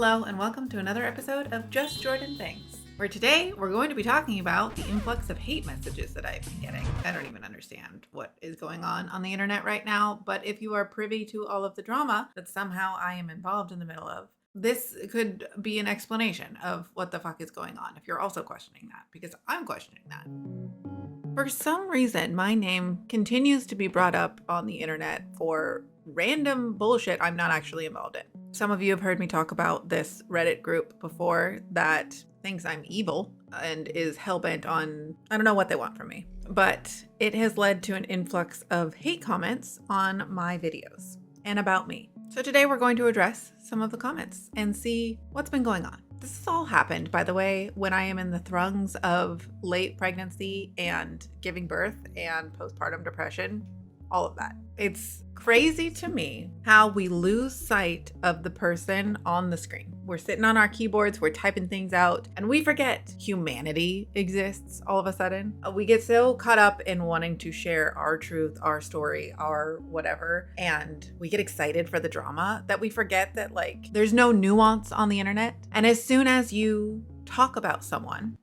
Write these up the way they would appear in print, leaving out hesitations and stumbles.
Hello and welcome to another episode of Just Jordan Things, where today we're going to be talking about the influx of hate messages that I've been getting. I don't even understand what is going on the internet right now, but if you are privy to all of the drama that somehow I am involved in the middle of, this could be an explanation of what the fuck is going on if you're also questioning that, because I'm questioning that. For some reason, my name continues to be brought up on the internet for random bullshit I'm not actually involved in. Some of you have heard me talk about this Reddit group before that thinks I'm evil and is hellbent on, I don't know what they want from me, but it has led to an influx of hate comments on my videos and about me. So today we're going to address some of the comments and see what's been going on. This has all happened, by the way, when I am in the throes of late pregnancy and giving birth and postpartum depression, all of that. It's crazy to me how we lose sight of the person on the screen. We're sitting on our keyboards, we're typing things out, and we forget humanity exists all of a sudden. We get so caught up in wanting to share our truth, our story, our whatever, and we get excited for the drama that we forget that there's no nuance on the internet. And as soon as you talk about someone,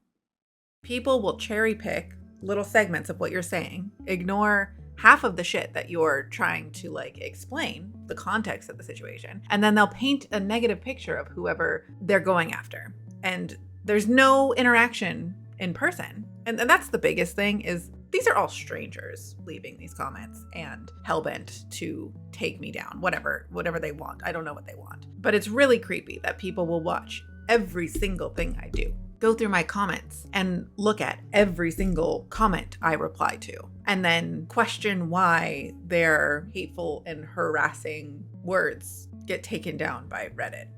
people will cherry pick little segments of what you're saying, ignore half of the shit that you're trying to explain the context of the situation, and then they'll paint a negative picture of whoever they're going after, and there's no interaction in person. And that's the biggest thing, is these are all strangers leaving these comments and hellbent to take me down, whatever they want. I don't know what they want, but it's really creepy that people will watch every single thing I do, go through my comments and look at every single comment I reply to, and then question why their hateful and harassing words get taken down by Reddit.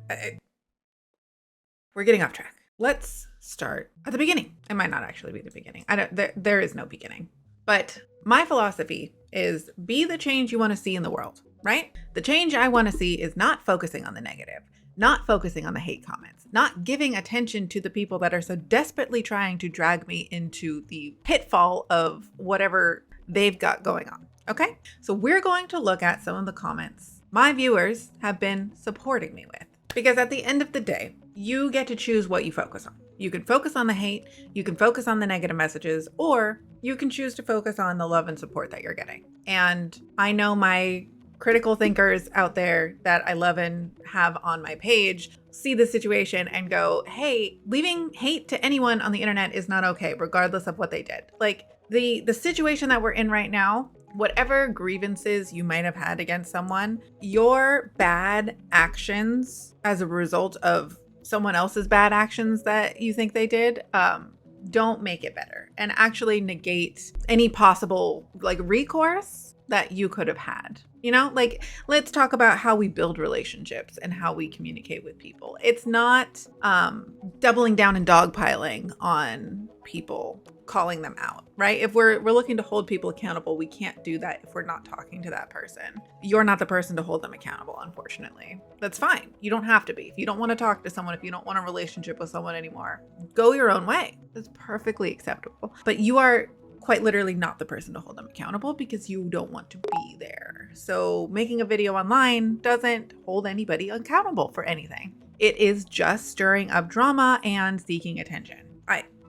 We're getting off track. Let's start at the beginning. It might not actually be the beginning. There is no beginning. But my philosophy is be the change you want to see in the world, right? The change I want to see is not focusing on the negative, not focusing on the hate comments, not giving attention to the people that are so desperately trying to drag me into the pitfall of whatever they've got going on. Okay? So we're going to look at some of the comments my viewers have been supporting me with, because at the end of the day, you get to choose what you focus on. You can focus on the hate, you can focus on the negative messages, or you can choose to focus on the love and support that you're getting. And I know my critical thinkers out there that I love and have on my page see the situation and go, hey, leaving hate to anyone on the internet is not okay, regardless of what they did. The situation that we're in right now, whatever grievances you might have had against someone, your bad actions as a result of someone else's bad actions that you think they did, don't make it better and actually negate any possible recourse that you could have had. Let's talk about how we build relationships and how we communicate with people. It's not doubling down and dogpiling on people, calling them out, right? If we're looking to hold people accountable, we can't do that if we're not talking to that person. You're not the person to hold them accountable, unfortunately. That's fine. You don't have to be. If you don't want to talk to someone, if you don't want a relationship with someone anymore, go your own way. That's perfectly acceptable. But you are quite literally not the person to hold them accountable because you don't want to be there. So making a video online doesn't hold anybody accountable for anything. It is just stirring up drama and seeking attention.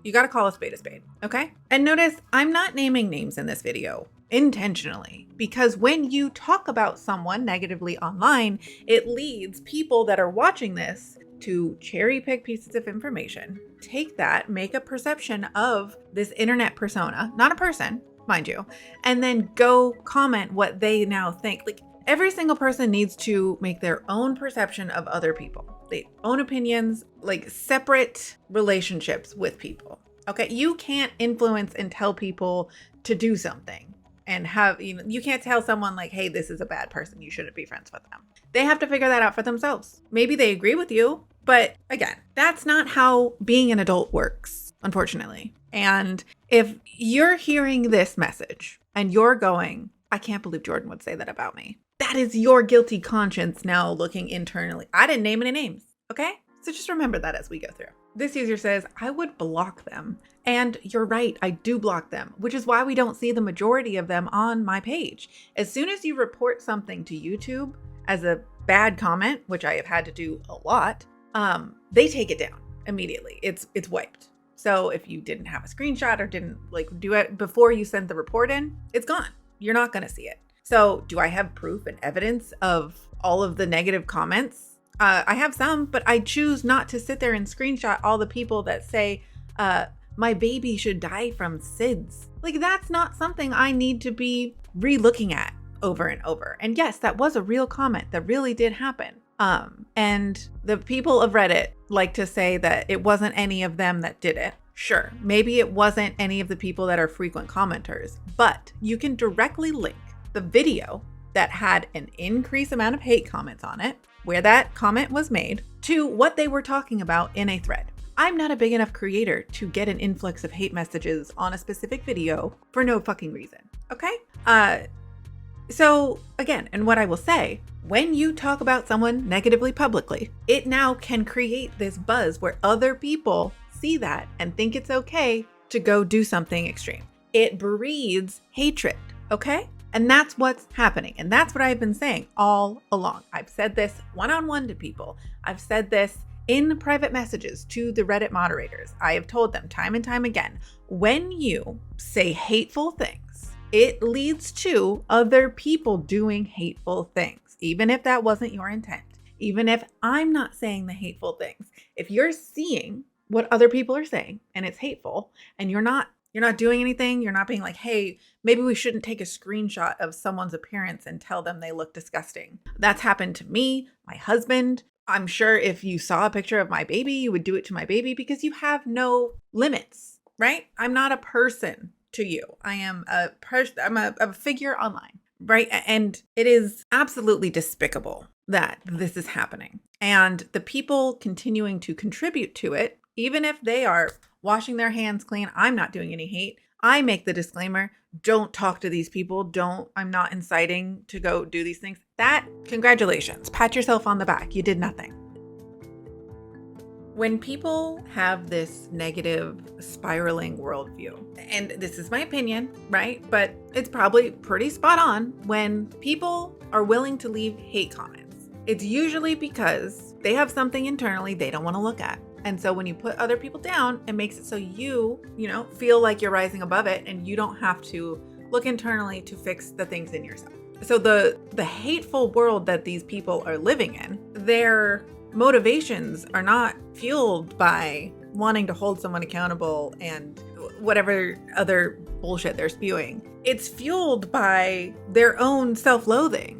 You got to call a spade, okay? And notice I'm not naming names in this video intentionally, because when you talk about someone negatively online, it leads people that are watching this to cherry pick pieces of information, take that, make a perception of this internet persona, not a person, mind you, and then go comment what they now think. Every single person needs to make their own perception of other people, their own opinions, separate relationships with people. Okay, you can't influence and tell people to do something and you can't tell someone hey, this is a bad person, you shouldn't be friends with them. They have to figure that out for themselves. Maybe they agree with you, but again, that's not how being an adult works, unfortunately. And if you're hearing this message and you're going, I can't believe Jordan would say that about me, that is your guilty conscience now looking internally. I didn't name any names, okay? So just remember that as we go through. This user says, I would block them. And you're right, I do block them, which is why we don't see the majority of them on my page. As soon as you report something to YouTube as a bad comment, which I have had to do a lot, they take it down immediately. It's wiped. So if you didn't have a screenshot or didn't do it before you sent the report in, it's gone. You're not going to see it. So do I have proof and evidence of all of the negative comments? I have some, but I choose not to sit there and screenshot all the people that say, my baby should die from SIDS. That's not something I need to be re-looking at over and over. And yes, that was a real comment that really did happen. And the people of Reddit like to say that it wasn't any of them that did it. Sure, maybe it wasn't any of the people that are frequent commenters, but you can directly link the video that had an increased amount of hate comments on it, where that comment was made, to what they were talking about in a thread. I'm not a big enough creator to get an influx of hate messages on a specific video for no fucking reason, okay? So again, and what I will say, when you talk about someone negatively publicly, it now can create this buzz where other people see that and think it's okay to go do something extreme. It breeds hatred, okay? And that's what's happening. And that's what I've been saying all along. I've said this one-on-one to people. I've said this in private messages to the Reddit moderators. I have told them time and time again, when you say hateful things, it leads to other people doing hateful things, even if that wasn't your intent. Even if I'm not saying the hateful things, if you're seeing what other people are saying and it's hateful and you're not doing anything, you're not being like, hey, maybe we shouldn't take a screenshot of someone's appearance and tell them they look disgusting. That's happened to me, my husband. I'm sure if you saw a picture of my baby, you would do it to my baby because you have no limits, right? I'm not a person to you. I am a person. I'm a figure online, right? And it is absolutely despicable that this is happening. And the people continuing to contribute to it, even if they are washing their hands clean, I'm not doing any hate. I make the disclaimer, don't talk to these people. I'm not inciting to go do these things. Congratulations, pat yourself on the back. You did nothing. When people have this negative spiraling worldview, and this is my opinion, right? But it's probably pretty spot on. When people are willing to leave hate comments, it's usually because they have something internally they don't want to look at. And so when you put other people down, it makes it so you feel like you're rising above it and you don't have to look internally to fix the things in yourself. So the hateful world that these people are living in, their motivations are not fueled by wanting to hold someone accountable and whatever other bullshit they're spewing. It's fueled by their own self-loathing.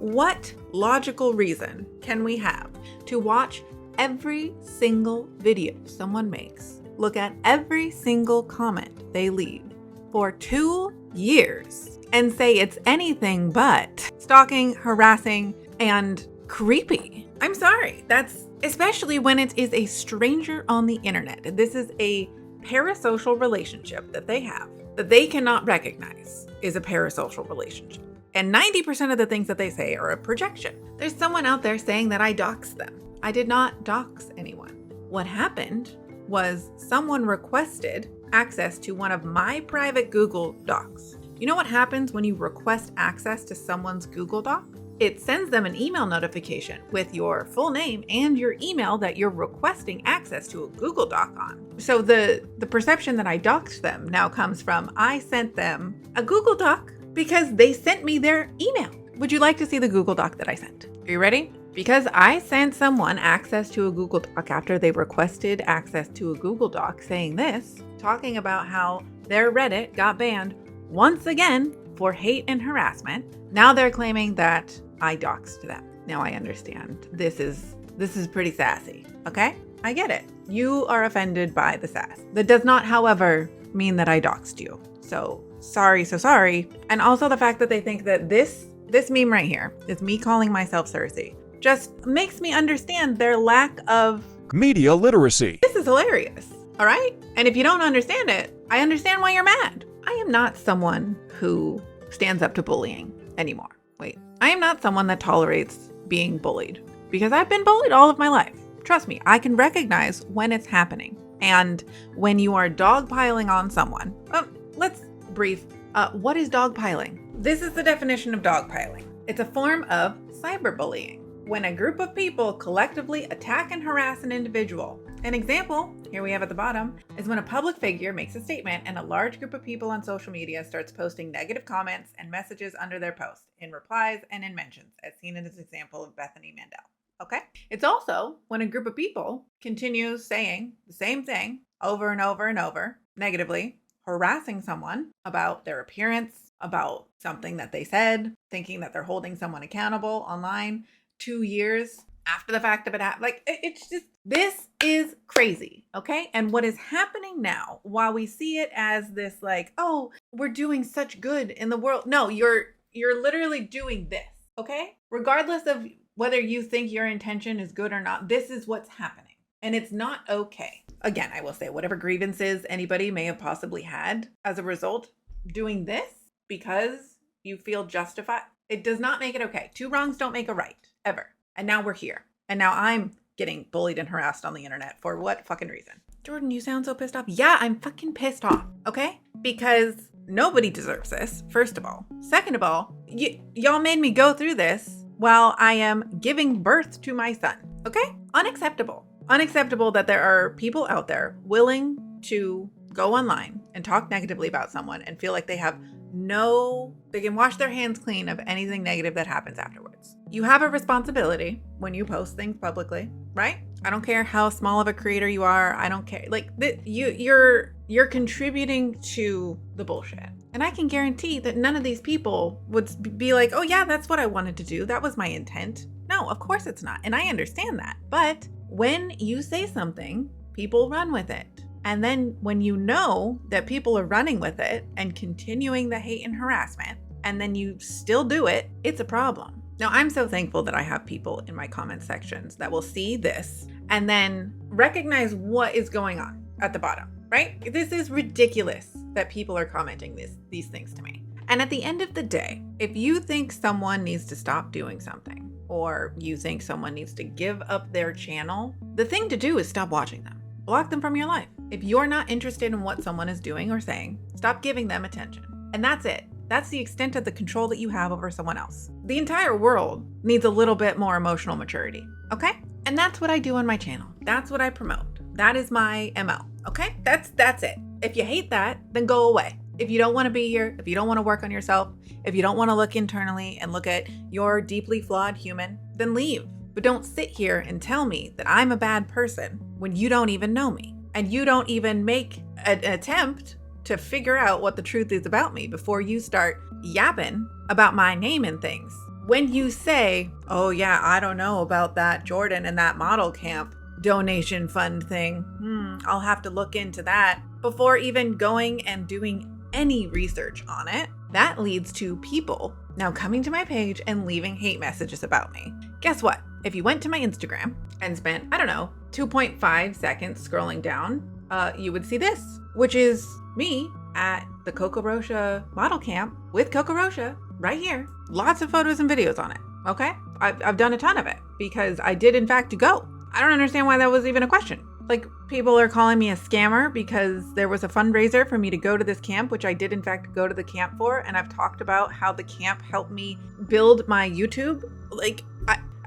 What logical reason can we have to watch every single video someone makes, look at every single comment they leave for 2 years and say it's anything but stalking, harassing, and creepy? I'm sorry. That's especially when it is a stranger on the internet. This is a parasocial relationship that they have that they cannot recognize is a parasocial relationship. And 90% of the things that they say are a projection. There's someone out there saying that I doxed them. I did not dox anyone. What happened was someone requested access to one of my private Google Docs. You know what happens when you request access to someone's Google Doc? It sends them an email notification with your full name and your email that you're requesting access to a Google Doc on. So the perception that I doxed them now comes from I sent them a Google Doc because they sent me their email. Would you like to see the Google Doc that I sent? Are you ready? Because I sent someone access to a Google Doc after they requested access to a Google Doc saying this, talking about how their Reddit got banned once again for hate and harassment. Now they're claiming that I doxed them. Now I understand. This is pretty sassy, okay? I get it. You are offended by the sass. That does not, however, mean that I doxed you. So sorry. And also the fact that they think that this meme right here is me calling myself Cersei just makes me understand their lack of media literacy. This is hilarious, all right? And if you don't understand it, I understand why you're mad. I am not someone who stands up to bullying anymore. Wait, I am not someone that tolerates being bullied because I've been bullied all of my life. Trust me, I can recognize when it's happening. And when you are dogpiling on someone, let's brief. What is dogpiling? This is the definition of dogpiling. It's a form of cyberbullying. when a group of people collectively attack and harass an individual. An example, here we have at the bottom, is when a public figure makes a statement and a large group of people on social media starts posting negative comments and messages under their post, in replies and in mentions, as seen in this example of Bethany Mandel. Okay? It's also when a group of people continues saying the same thing over and over and over, negatively, harassing someone about their appearance, about something that they said, thinking that they're holding someone accountable online 2 years after the fact of it happened. Like, it's just, this is crazy, okay? And what is happening now, while we see it as this like, oh, we're doing such good in the world. No, you're literally doing this, okay? Regardless of whether you think your intention is good or not, this is what's happening. And it's not okay. Again, I will say, whatever grievances anybody may have possibly had as a result doing this because you feel justified, it does not make it okay. 2 wrongs don't make a right, ever. And now we're here. And now I'm getting bullied and harassed on the internet for what fucking reason? Jordan, you sound so pissed off. Yeah, I'm fucking pissed off, okay? Because nobody deserves this, first of all. Second of all, y'all made me go through this while I am giving birth to my son, okay? Unacceptable. Unacceptable that there are people out there willing to go online and talk negatively about someone and feel like they can wash their hands clean of anything negative that happens afterwards. You have a responsibility when you post things publicly, right? I don't care how small of a creator you are. I don't care. Like, you're contributing to the bullshit. And I can guarantee that none of these people would be like, oh yeah, that's what I wanted to do. That was my intent. No, of course it's not. And I understand that. But when you say something, people run with it. And then when you know that people are running with it and continuing the hate and harassment, and then you still do it, it's a problem. Now, I'm so thankful that I have people in my comment sections that will see this and then recognize what is going on at the bottom, right? This is ridiculous that people are commenting these things to me. And at the end of the day, if you think someone needs to stop doing something, or you think someone needs to give up their channel, the thing to do is stop watching them. Block them from your life. If you're not interested in what someone is doing or saying, stop giving them attention. And that's it. That's the extent of the control that you have over someone else. The entire world needs a little bit more emotional maturity, okay? And that's what I do on my channel. That's what I promote. That is my MO, okay? That's it. If you hate that, then go away. If you don't want to be here, if you don't want to work on yourself, if you don't want to look internally and look at your deeply flawed human, then leave. But don't sit here and tell me that I'm a bad person when you don't even know me. And you don't even make an attempt to figure out what the truth is about me before you start yapping about my name and things. When you say, oh yeah, I don't know about that Jordan and that model camp donation fund thing, I'll have to look into that before even going and doing any research on it, that leads to people now coming to my page and leaving hate messages about me. Guess what? If you went to my Instagram and spent, 2.5 seconds scrolling down, you would see this, which is me at the Coco Rocha model camp with Coco Rocha right here. Lots of photos and videos on it, okay? I've done a ton of it because I did in fact go. I don't understand why that was even a question. Like, people are calling me a scammer because there was a fundraiser for me to go to this camp, which I did in fact go to the camp for. And I've talked about how the camp helped me build my YouTube.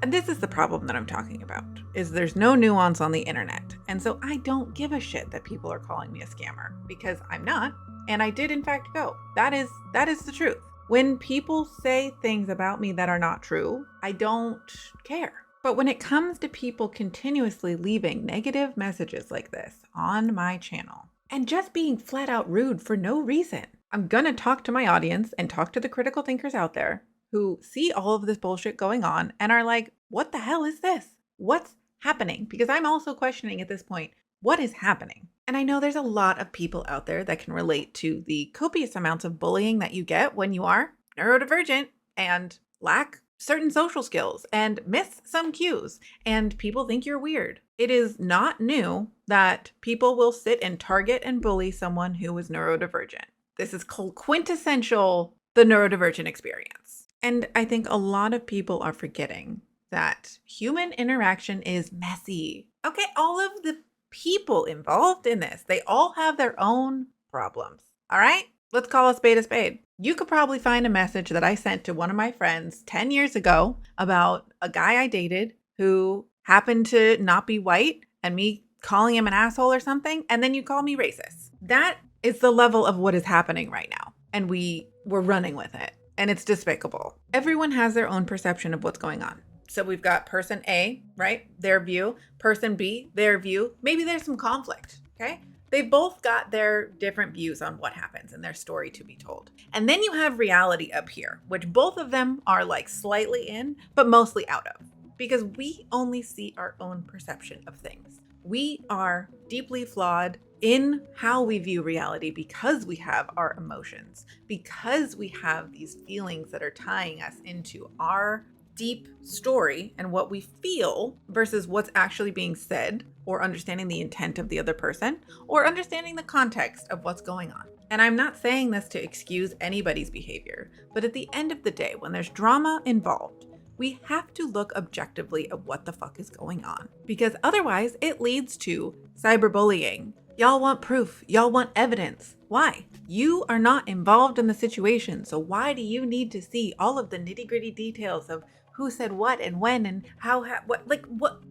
And this is the problem that I'm talking about, is there's no nuance on the internet. And so I don't give a shit that people are calling me a scammer because I'm not. And I did in fact go. That is the truth. When people say things about me that are not true, I don't care. But when it comes to people continuously leaving negative messages like this on my channel and just being flat out rude for no reason, I'm gonna talk to my audience and talk to the critical thinkers out there who see all of this bullshit going on and are like, what the hell is this? What's happening? Because I'm also questioning at this point, what is happening? And I know there's a lot of people out there that can relate to the copious amounts of bullying that you get when you are neurodivergent and lack certain social skills and miss some cues and people think you're weird. It is not new that people will sit and target and bully someone who is neurodivergent. This is quintessential the neurodivergent experience. And I think a lot of people are forgetting that human interaction is messy. Okay, all of the people involved in this, they all have their own problems. All right? Let's call a spade a spade. You could probably find a message that I sent to one of my friends 10 years ago about a guy I dated who happened to not be white and me calling him an asshole or something. And then you call me racist. That is the level of what is happening right now. And we're running with it. And it's despicable. Everyone has their own perception of what's going on. So we've got person A, right? Their view. Person B, their view. Maybe there's some conflict, okay? They've both got their different views on what happens and their story to be told. And then you have reality up here, which both of them are like slightly in, but mostly out of. Because we only see our own perception of things. We are deeply flawed in how we view reality because we have our emotions, because we have these feelings that are tying us into our deep story and what we feel versus what's actually being said, or understanding the intent of the other person, or understanding the context of what's going on. And I'm not saying this to excuse anybody's behavior, but at the end of the day, when there's drama involved, we have to look objectively at what the fuck is going on, because otherwise it leads to cyberbullying. Y'all want proof. Y'all want evidence. Why? You are not involved in the situation. So why do you need to see all of the nitty-gritty details of who said what and when and how, what?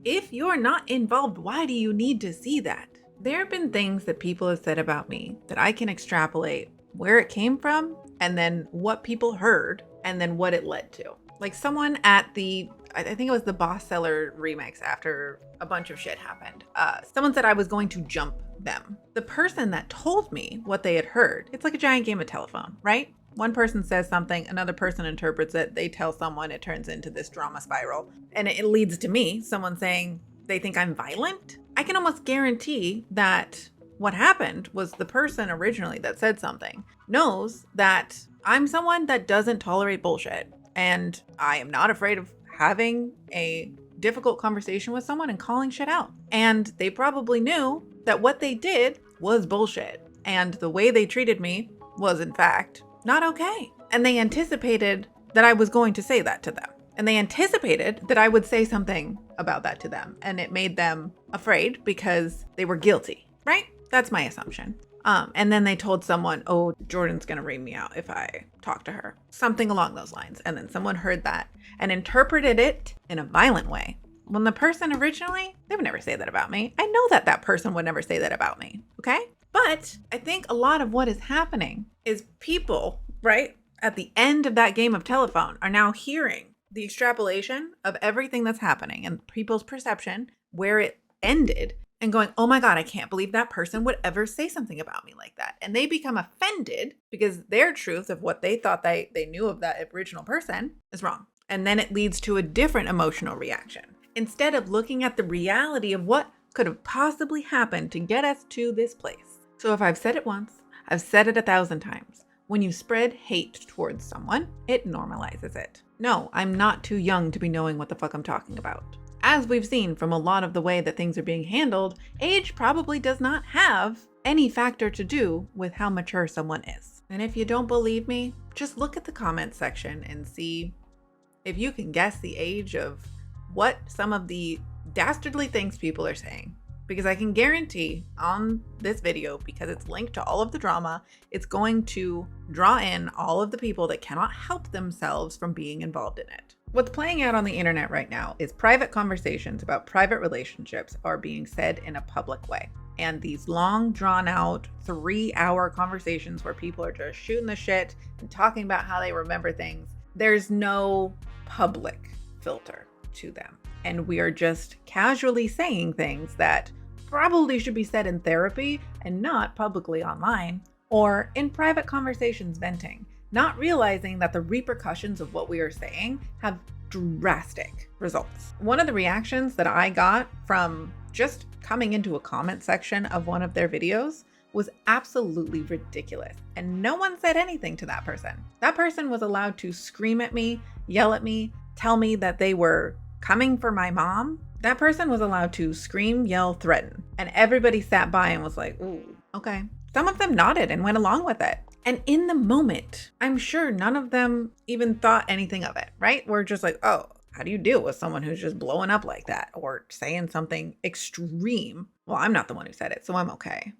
If you're not involved, why do you need to see that? There have been things that people have said about me that I can extrapolate where it came from and then what people heard and then what it led to. Like someone at I think it was the Boss Seller remix after a bunch of shit happened. Someone said I was going to jump them. The person that told me what they had heard, it's like a giant game of telephone, right? One person says something, another person interprets it, they tell someone, it turns into this drama spiral. And it leads to me, someone saying they think I'm violent. I can almost guarantee that what happened was the person originally that said something knows that I'm someone that doesn't tolerate bullshit. And I am not afraid of having a difficult conversation with someone and calling shit out. And they probably knew that what they did was bullshit. And the way they treated me was, in fact, not okay. And they anticipated that I was going to say that to them. And they anticipated that I would say something about that to them. And it made them afraid because they were guilty, right? That's my assumption. And then they told someone, oh, Jordan's going to ream me out if I talk to her. Something along those lines. And then someone heard that and interpreted it in a violent way. When the person originally, they would never say that about me. I know that that person would never say that about me. Okay. But I think a lot of what is happening is people, right, at the end of that game of telephone are now hearing the extrapolation of everything that's happening and people's perception where it ended and going, oh my God, I can't believe that person would ever say something about me like that. And they become offended because their truth of what they thought they knew of that original person is wrong. And then it leads to a different emotional reaction. Instead of looking at the reality of what could have possibly happened to get us to this place. So if I've said it once, I've said it 1,000 times. When you spread hate towards someone, it normalizes it. No, I'm not too young to be knowing what the fuck I'm talking about. As we've seen from a lot of the way that things are being handled, age probably does not have any factor to do with how mature someone is. And if you don't believe me, just look at the comments section and see if you can guess the age of what some of the dastardly things people are saying. Because I can guarantee on this video, because it's linked to all of the drama, it's going to draw in all of the people that cannot help themselves from being involved in it. What's playing out on the internet right now is private conversations about private relationships are being said in a public way. And these long, drawn out, 3-hour conversations where people are just shooting the shit and talking about how they remember things, there's no public filter to them. And we are just casually saying things that probably should be said in therapy and not publicly online or in private conversations venting, not realizing that the repercussions of what we are saying have drastic results. One of the reactions that I got from just coming into a comment section of one of their videos was absolutely ridiculous. And no one said anything to that person. That person was allowed to scream at me, yell at me, tell me that they were coming for my mom. That person was allowed to scream, yell, threaten. And everybody sat by and was like, ooh, okay. Some of them nodded and went along with it. And in the moment, I'm sure none of them even thought anything of it, right? We're just like, oh, how do you deal with someone who's just blowing up like that or saying something extreme? Well, I'm not the one who said it, so I'm okay.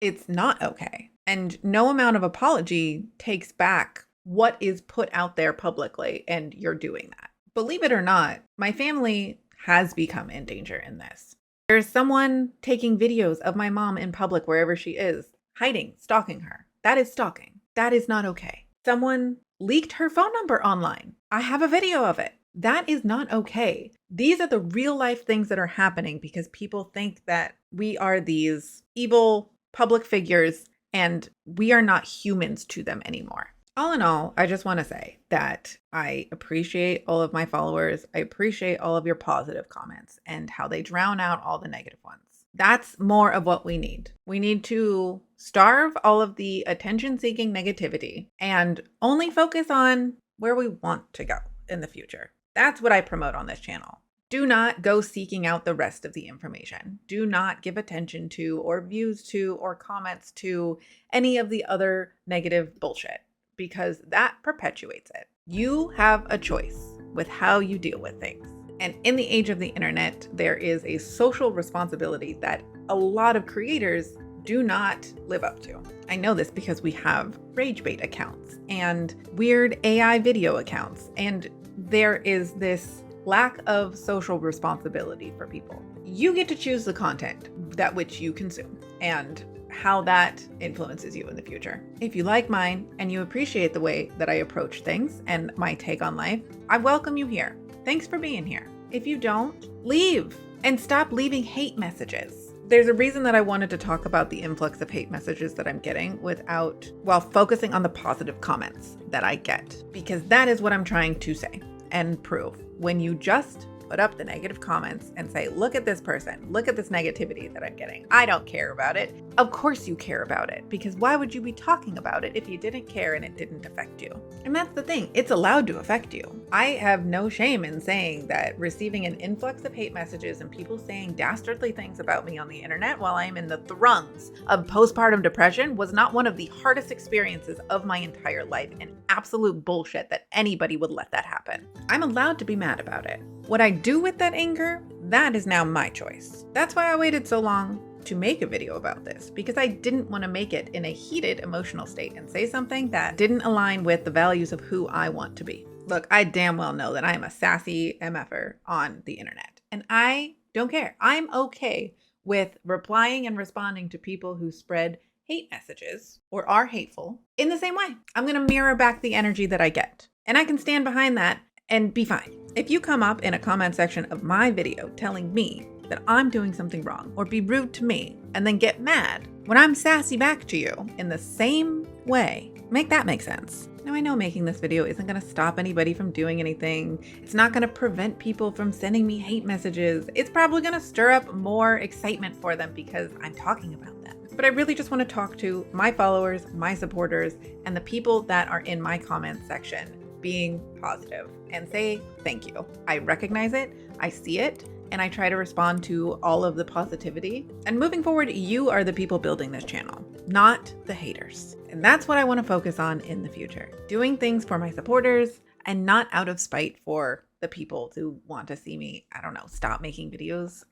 It's not okay. And no amount of apology takes back what is put out there publicly, and you're doing that. Believe it or not, my family has become in danger in this. There's someone taking videos of my mom in public wherever she is, hiding, stalking her. That is stalking. That is not okay. Someone leaked her phone number online. I have a video of it. That is not okay. These are the real life things that are happening because people think that we are these evil public figures and we are not humans to them anymore. All in all, I just want to say that I appreciate all of my followers. I appreciate all of your positive comments and how they drown out all the negative ones. That's more of what we need. We need to starve all of the attention-seeking negativity and only focus on where we want to go in the future. That's what I promote on this channel. Do not go seeking out the rest of the information. Do not give attention to or views to or comments to any of the other negative bullshit, because that perpetuates it. You have a choice with how you deal with things. And in the age of the internet, there is a social responsibility that a lot of creators do not live up to. I know this because we have rage bait accounts and weird AI video accounts, and there is this lack of social responsibility for people. You get to choose the content that which you consume and how that influences you in the future. If you like mine and you appreciate the way that I approach things and my take on life, I welcome you here. Thanks for being here. If you don't, leave and stop leaving hate messages. There's a reason that I wanted to talk about the influx of hate messages that I'm getting while focusing on the positive comments that I get, because that is what I'm trying to say and prove. When you just put up the negative comments and say, look at this person, look at this negativity that I'm getting, I don't care about it. Of course you care about it, because why would you be talking about it if you didn't care and it didn't affect you? And that's the thing, it's allowed to affect you. I have no shame in saying that receiving an influx of hate messages and people saying dastardly things about me on the internet while I'm in the throes of postpartum depression was not one of the hardest experiences of my entire life, and absolute bullshit that anybody would let that happen. I'm allowed to be mad about it. What I do with that anger, that is now my choice. That's why I waited so long to make a video about this, because I didn't want to make it in a heated emotional state and say something that didn't align with the values of who I want to be. Look, I damn well know that I am a sassy MFer on the internet, and I don't care. I'm okay with replying and responding to people who spread hate messages or are hateful in the same way. I'm going to mirror back the energy that I get, and I can stand behind that and be fine. If you come up in a comment section of my video telling me that I'm doing something wrong or be rude to me and then get mad when I'm sassy back to you in the same way, make that make sense. Now, I know making this video isn't going to stop anybody from doing anything. It's not going to prevent people from sending me hate messages. It's probably going to stir up more excitement for them because I'm talking about them. But I really just want to talk to my followers, my supporters, and the people that are in my comment section being positive and say thank you. I recognize it, I see it, and I try to respond to all of the positivity. And moving forward, you are the people building this channel, not the haters. And that's what I want to focus on in the future. Doing things for my supporters and not out of spite for the people who want to see me, I don't know, stop making videos.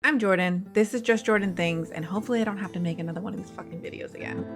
I'm Jordan. This is Just Jordan Things, and hopefully I don't have to make another one of these fucking videos again.